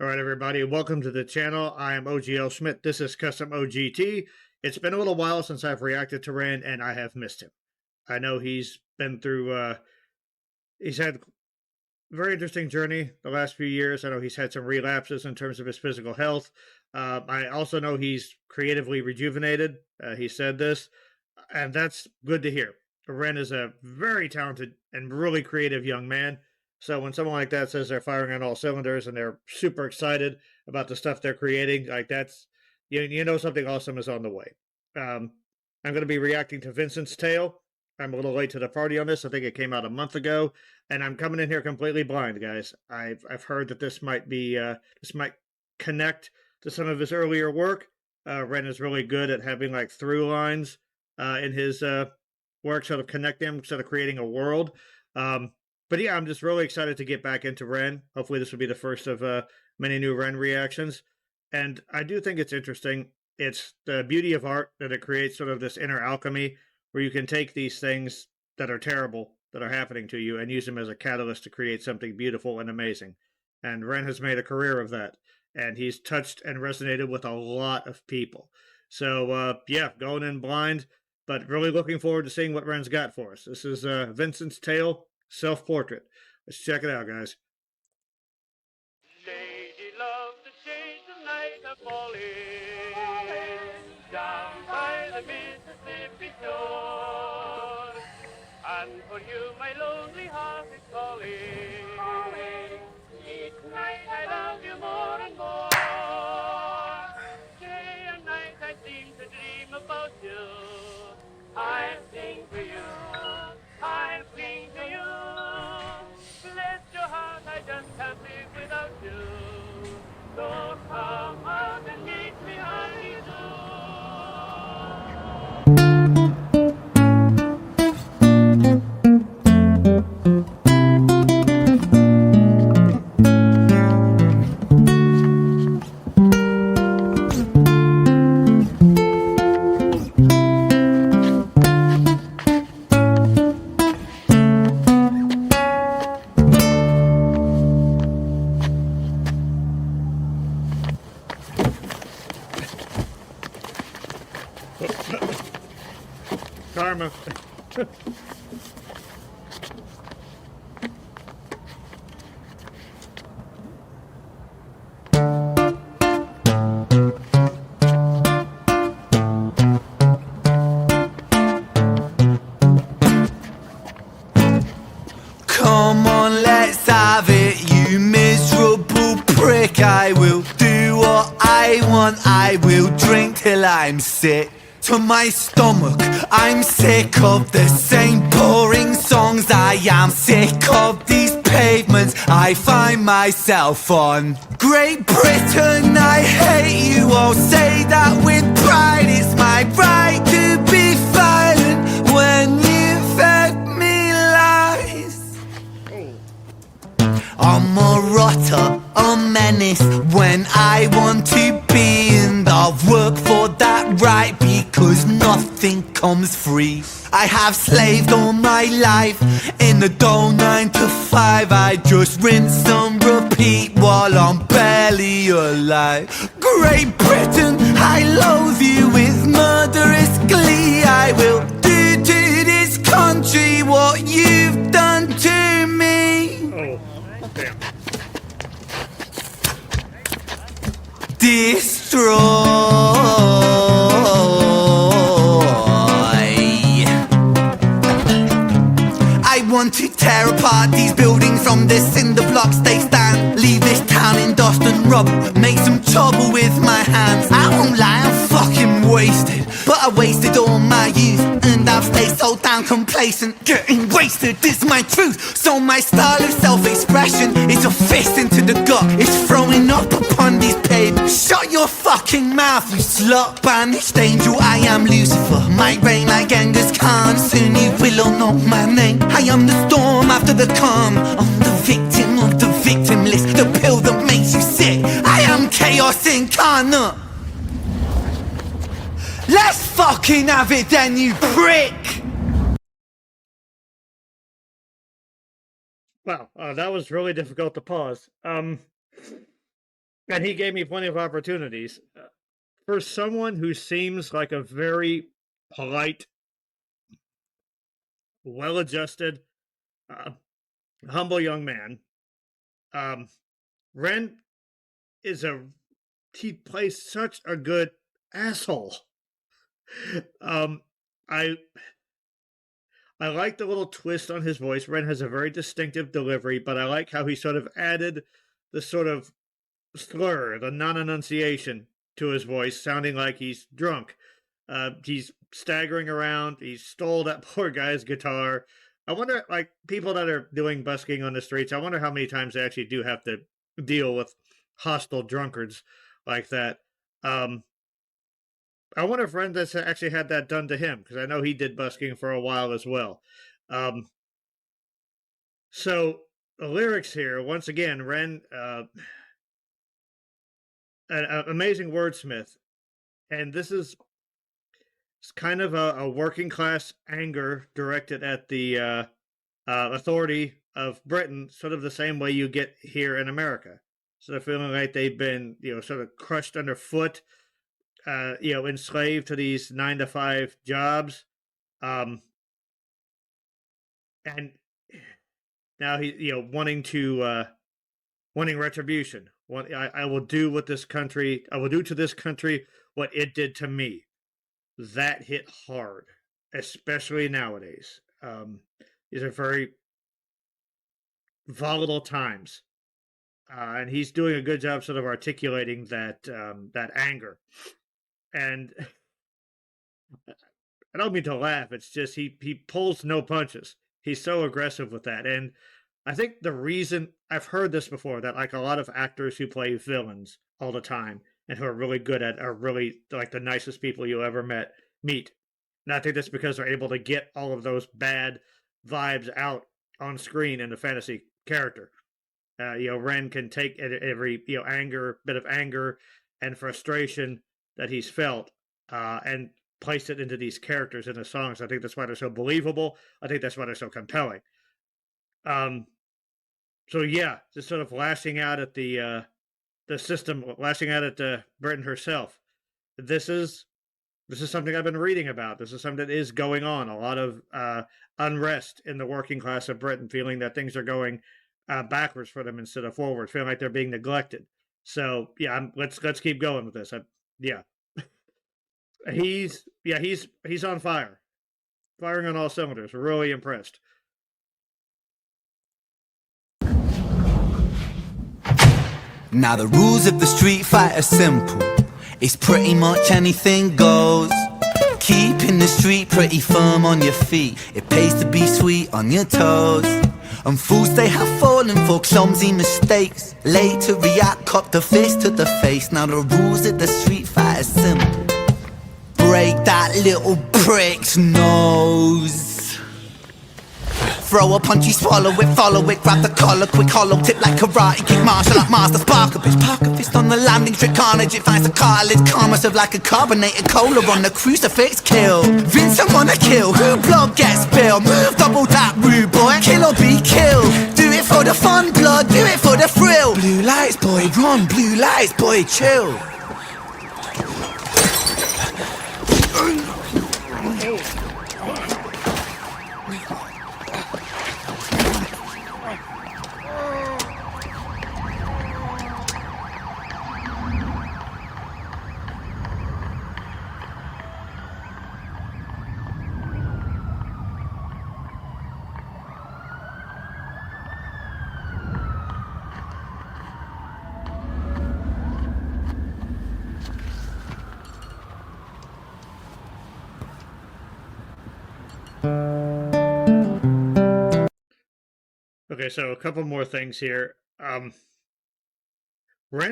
All right, everybody, welcome to the channel. I am OGL Schmitt. This is Custom OGT. It's been a little while since I've reacted to Ren, and I have missed him. I know he's been through, he's had a very interesting journey the last few years. I know he's had some relapses in terms of his physical health. I also know he's creatively rejuvenated. He said this, and that's good to hear. Ren is a very talented and really creative young man. So when someone like that says they're firing on all cylinders and they're super excited about the stuff they're creating, like that's, you know something awesome is on the way. I'm going to be reacting to Vincent's Tale. I'm a little late to the party on this. I think it came out a month ago, and I'm coming in here completely blind, guys. I've heard that this might be this might connect to some of his earlier work. Ren is really good at having like through lines in his work, sort of connect them, sort of creating a world. But yeah, I'm just really excited to get back into Ren. Hopefully this will be the first of many new Ren reactions. And I do think it's interesting. It's the beauty of art that it creates sort of this inner alchemy where you can take these things that are terrible, that are happening to you, and use them as a catalyst to create something beautiful and amazing. And Ren has made a career of that. And he's touched and resonated with a lot of people. So yeah, going in blind, but really looking forward to seeing what Ren's got for us. This is Vincent's Tale. Self-portrait. Let's check it out, guys. Lady love to change the night of falling down by the Mississippi shore. And for you my lonely heart is calling. Each night I love you more and more. Day and night I seem to dream about you. I sing for you. I cling to you. Bless your heart, I just can't live without you. So come out and meet me, honey, Karma. Come on, let's have it, you miserable prick. I will do what I want, I will drink till I'm sick to my stomach. I'm sick of the same boring songs. I am sick of these pavements I find myself on. Great Britain, I hate you. I'll say that with pride. It's my right to be violent when you fed me lies. I'm a rotter, a menace when I want to be, and I'll work for that right because nothing comes free. I have slaved all my life in the dull 9 to 5. I just rinse and repeat while I'm barely alive. Great Britain, I loathe you with murderous glee. I will do to this country what you've done to me. Oh, damn. Destroy. I want to tear apart these buildings from the cinder blocks they stand. Leave this town in dust and rubble, make some trouble with my hands. I won't lie, I'm fucking wasted, but I wasted all my youth, and I've stayed so damn complacent. Getting wasted is my truth. So my style of self-expression is a fist into the gut. It's throwing up upon these pavements. Shut your fucking mouth, you slut. Banished angel, I am Lucifer. Might reign like Genghis Khan. Soon you will all know my name. I am the storm after the calm. I'm the victim of the victim list, the pill that makes you sick. I am chaos incarnate. Let's fucking have it then, you prick! Wow, that was really difficult to pause. And he gave me plenty of opportunities. For someone who seems like a very polite, well-adjusted, humble young man, Ren he plays such a good asshole. I like the little twist on his voice. Ren has a very distinctive delivery, but I like how he sort of added the sort of slur, the non-enunciation to his voice, sounding like he's drunk. He's staggering around. He stole that poor guy's guitar. I wonder, like, people that are doing busking on the streets, I wonder how many times they actually do have to deal with hostile drunkards like that. I wonder if Ren has actually had that done to him, because I know he did busking for a while as well. So the lyrics here, once again, Ren, an amazing wordsmith, and this is kind of a working class anger directed at the authority of Britain, sort of the same way you get here in America. Sort of feeling like they've been, sort of crushed underfoot, enslaved to these 9-to-5 jobs, and now he, wanting retribution. I will do what this country, I will do to this country what it did to me. That hit hard, especially nowadays. These are very volatile times, and he's doing a good job sort of articulating that anger. And I don't mean to laugh. It's just he pulls no punches. He's so aggressive with that. And I think the reason, I've heard this before, that like a lot of actors who play villains all the time and who are really good at are really like the nicest people you ever meet. And I think that's because they're able to get all of those bad vibes out on screen in a fantasy character. Ren can take every bit of anger and frustration that he's felt and place it into these characters in the songs. I think that's why they're so believable. I think that's why they're so compelling. So yeah, just sort of lashing out at the system, lashing out at Britain herself. This is something I've been reading about. This is something that is going on. A lot of unrest in the working class of Britain, feeling that things are going backwards for them instead of forward, feeling like they're being neglected. So yeah, let's keep going with this. He's on fire, firing on all cylinders. Really impressed. Now the rules of the street fight are simple. It's pretty much anything goes. Keeping the street pretty firm on your feet. It pays to be sweet on your toes. And fools they have fallen for clumsy mistakes. Late to react, cop the fist to the face. Now the rules of the street fight are simple. Break that little prick's nose. Throw a punch, you swallow it, follow it, grab the collar, quick hollow tip like karate, kick martial art master, spark a bitch, park a fist on the landing strip, carnage, it finds the cartilage, karma serve like a carbonated cola on the crucifix, kill. Vincent wanna kill, who blood gets spilled, move double that rude boy, kill or be killed. Do it for the fun, blood, do it for the thrill. Blue lights, boy, run, blue lights, boy, chill. Okay, so a couple more things here. Ren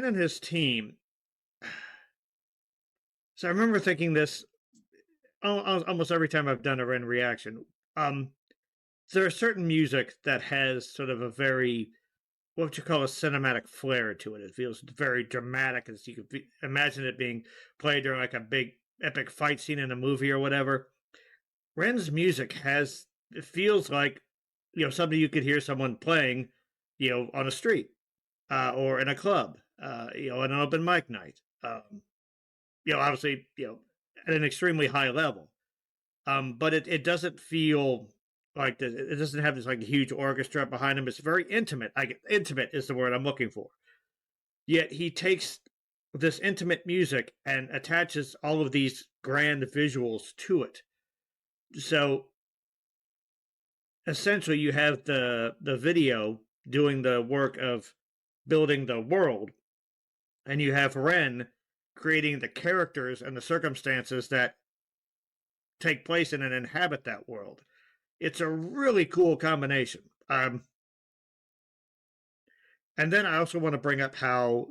and his team. So I remember thinking this almost every time I've done a Ren reaction. There's certain music that has sort of a very, what you call a cinematic flair to it. It feels very dramatic, as you could imagine it being played during like a big epic fight scene in a movie or whatever. Ren's music it feels like, something you could hear someone playing, on a street or in a club. an open mic night. Obviously, at an extremely high level. But it doesn't feel like it doesn't have this like huge orchestra behind him. It's very intimate. Intimate is the word I'm looking for. Yet he takes this intimate music and attaches all of these grand visuals to it. So essentially you have the video doing the work of building the world, and you have Ren creating the characters and the circumstances that take place in and inhabit that world. It's a really cool combination. And then I also want to bring up how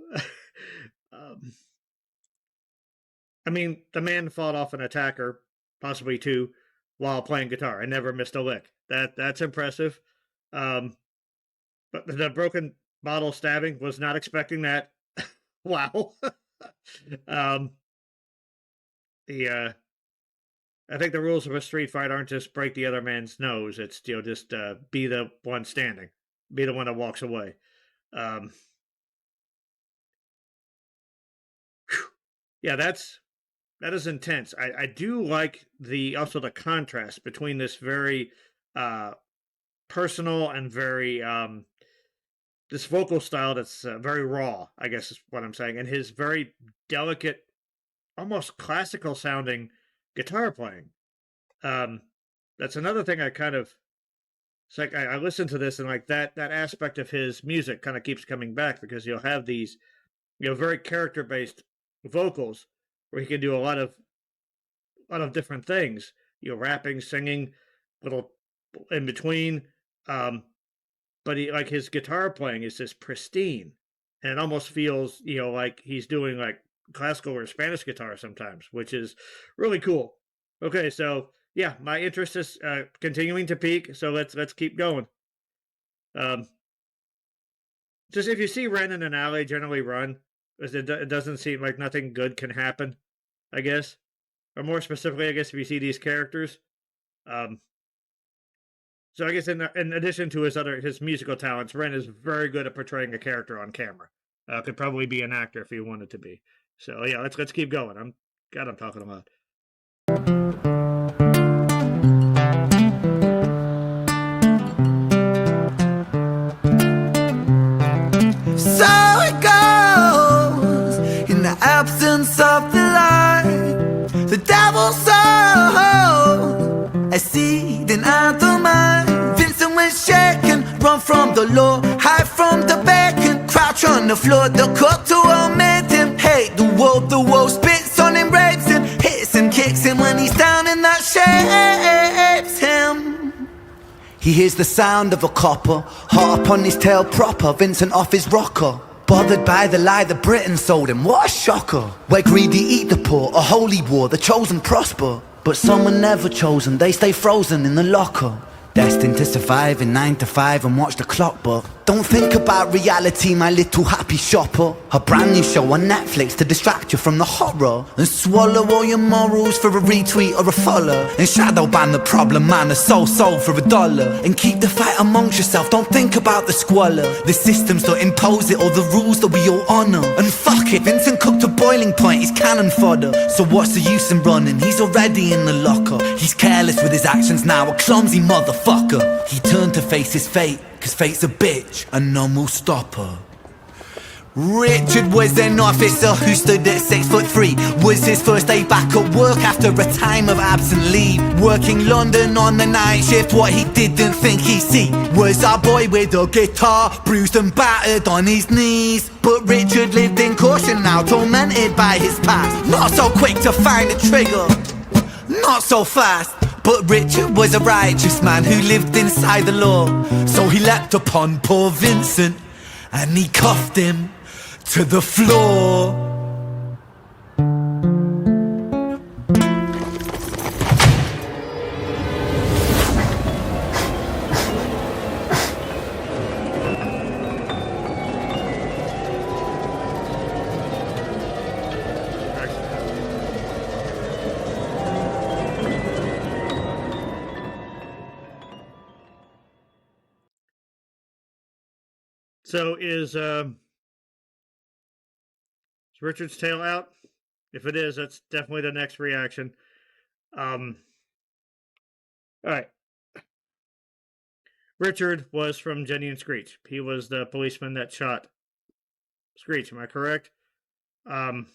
the man fought off an attacker, possibly two, while playing guitar and never missed a lick. That's impressive. But the broken bottle stabbing, was not expecting that. Wow. I think the rules of a street fight aren't just break the other man's nose. It's just be the one standing, be the one that walks away. That is intense. I do like also the contrast between this very personal and very this vocal style that's very raw, I guess is what I'm saying, and his very delicate, almost classical sounding guitar playing. That's another thing I kind of, it's like I listen to this and like that aspect of his music kind of keeps coming back, because you'll have these very character based vocals where he can do a lot of different things, rapping, singing, little in between, but like his guitar playing is just pristine, and it almost feels like he's doing like classical or Spanish guitar sometimes, which is really cool. Okay, so yeah, my interest is continuing to peak, so let's keep going. Just if you see Ren in an alley, generally run, because it doesn't seem like nothing good can happen, I guess. Or more specifically, I guess, if you see these characters. So I guess in addition to his musical talents, Ren is very good at portraying a character on camera. Could probably be an actor if he wanted to be. So yeah, let's keep going. I'm talking a lot. So it goes in the absence of the light. The devil sowed a seed in the mind. Vincent was shaken, run from the law, hide from the bacon, crouch on the floor. The cook to omit him, hate the wolf spits on him, rapes him, hits him, kicks him when he's down, and that shapes him. He hears the sound of a copper, hot up on his tail proper, Vincent off his rocker. Bothered by the lie the Britons sold him, what a shocker. Where greedy eat the poor, a holy war, the chosen prosper. But some are never chosen, they stay frozen in the locker. Destined to survive in 9 to 5 and watch the clock, but don't think about reality, my little happy shopper. A brand new show on Netflix to distract you from the horror, and swallow all your morals for a retweet or a follow, and shadow ban the problem man, a sold for $1, and keep the fight amongst yourself, don't think about the squalor. The systems don't impose it, or the rules that we all honour. And fuck it, Vincent cooked to boiling point, he's cannon fodder. So what's the use in running, he's already in the locker. He's careless with his actions now, a clumsy motherfucker. He turned to face his fate, cause fate's a bitch and none will stop her. Richard was an officer who stood at 6'3". Was his first day back at work after a time of absent leave. Working London on the night shift, what he didn't think he'd see was our boy with a guitar, bruised and battered on his knees. But Richard lived in caution now, tormented by his past. Not so quick to find a trigger, not so fast. But Richard was a righteous man who lived inside the law. So he leapt upon poor Vincent and he cuffed him to the floor. So is Is Richard's tail out? If it is, that's definitely the next reaction. All right. Richard was from Jenny and Screech. He was the policeman that shot Screech. Am I correct? All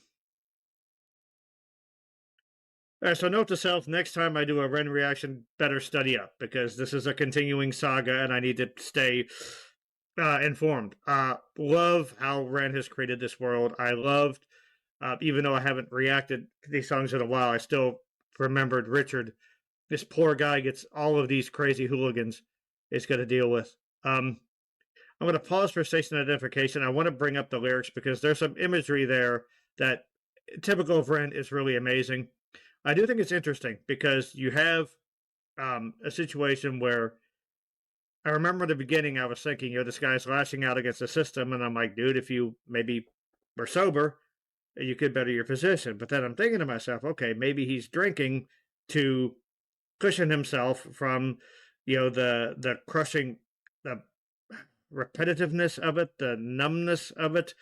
right, so note to self, next time I do a Ren reaction, better study up, because this is a continuing saga and I need to stay informed. Love how Ren has created this world. I loved, even though I haven't reacted to these songs in a while, I still remembered Richard. This poor guy gets all of these crazy hooligans he's got to deal with. I'm going to pause for station identification. I want to bring up the lyrics because there's some imagery there that, typical of Ren, is really amazing. I do think it's interesting because you have a situation where I remember at the beginning I was thinking, this guy's lashing out against the system, and I'm like, dude, if you maybe were sober, you could better your position. But then I'm thinking to myself, okay, maybe he's drinking to cushion himself from, the crushing, the repetitiveness of it, the numbness of it,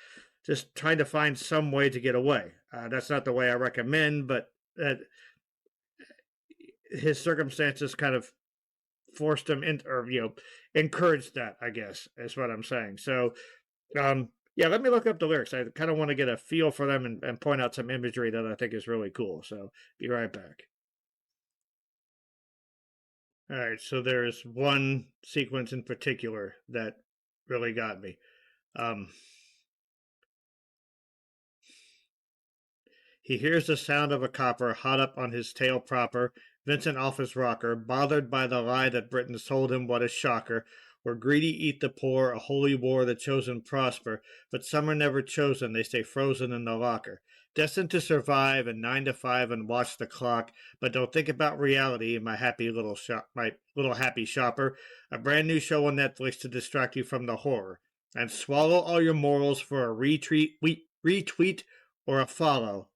just trying to find some way to get away. That's not the way I recommend, but his circumstances kind of forced him in, or encouraged that, I guess, is what I'm saying. So let me look up the lyrics. I kind of want to get a feel for them and point out some imagery that I think is really cool. So be right back. All right, so there's one sequence in particular that really got me. He hears the sound of a copper hot up on his tail proper, Vincent off his rocker, bothered by the lie that Britain told him, what a shocker. Where greedy eat the poor, a holy war, the chosen prosper, but some are never chosen, they stay frozen in the locker. Destined to survive and 9 to 5 and watch the clock, but don't think about reality, my little happy shopper. A brand new show on Netflix to distract you from the horror. And swallow all your morals for a retweet or a follow.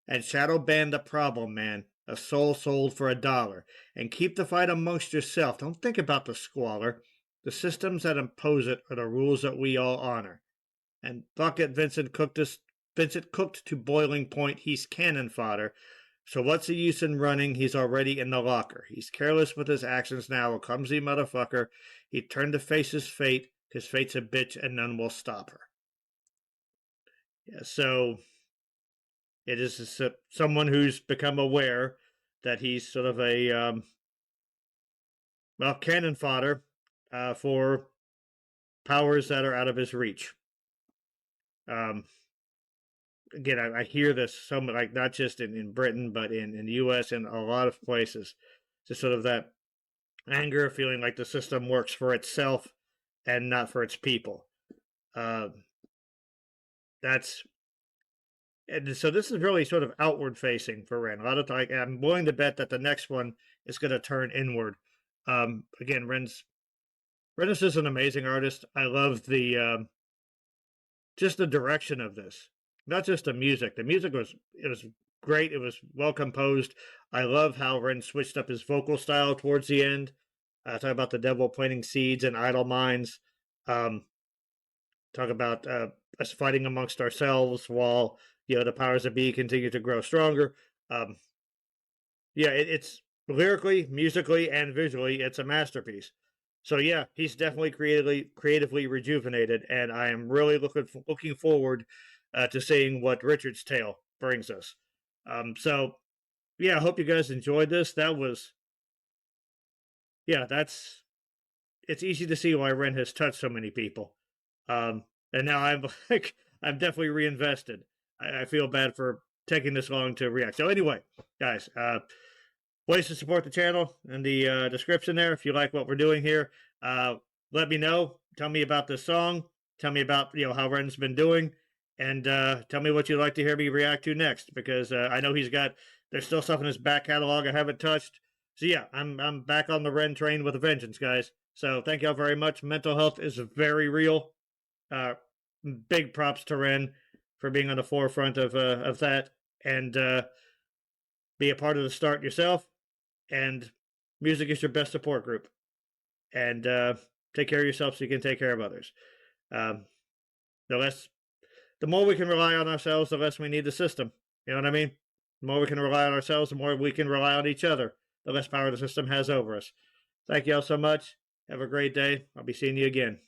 And shadow ban the problem, man. A soul sold for $1. And keep the fight amongst yourself. Don't think about the squalor. The systems that impose it are the rules that we all honor. And fuck it, Vincent cooked to boiling point. He's cannon fodder. So what's the use in running? He's already in the locker. He's careless with his actions now. A clumsy motherfucker. He turned to face his fate. His fate's a bitch and none will stop her. Yeah, so it is someone who's become aware that he's sort of a, cannon fodder for powers that are out of his reach. Again, I hear this so much, like not just in Britain, but in the U.S. and a lot of places. Just sort of that anger, feeling like the system works for itself and not for its people. And so this is really sort of outward facing for Ren. A lot of I'm willing to bet that the next one is going to turn inward. Again, Ren is an amazing artist. I love the just the direction of this, not just the music. The music was great. It was well composed. I love how Ren switched up his vocal style towards the end. Talk about the devil planting seeds and idle minds. Talk about us fighting amongst ourselves while the powers that be continue to grow stronger. It's lyrically, musically, and visually, it's a masterpiece. So yeah, he's definitely creatively rejuvenated, and I am really looking forward to seeing what Richard's Tale brings us. So yeah, I hope you guys enjoyed this. It's easy to see why Ren has touched so many people. And now I'm definitely reinvested. I feel bad for taking this long to react. So anyway, guys, ways to support the channel in the description there. If you like what we're doing here, let me know. Tell me about this song. Tell me about how Ren's been doing, and tell me what you'd like to hear me react to next. Because I know there's still stuff in his back catalog I haven't touched. So yeah, I'm back on the Ren train with a vengeance, guys. So thank y'all very much. Mental health is very real. Big props to Ren for being on the forefront of that, and be a part of the start yourself. And music is your best support group. And take care of yourself so you can take care of others. the more we can rely on ourselves, the less we need the system. You know what I mean? The more we can rely on ourselves, the more we can rely on each other, the less power the system has over us. Thank you all so much. Have a great day. I'll be seeing you again.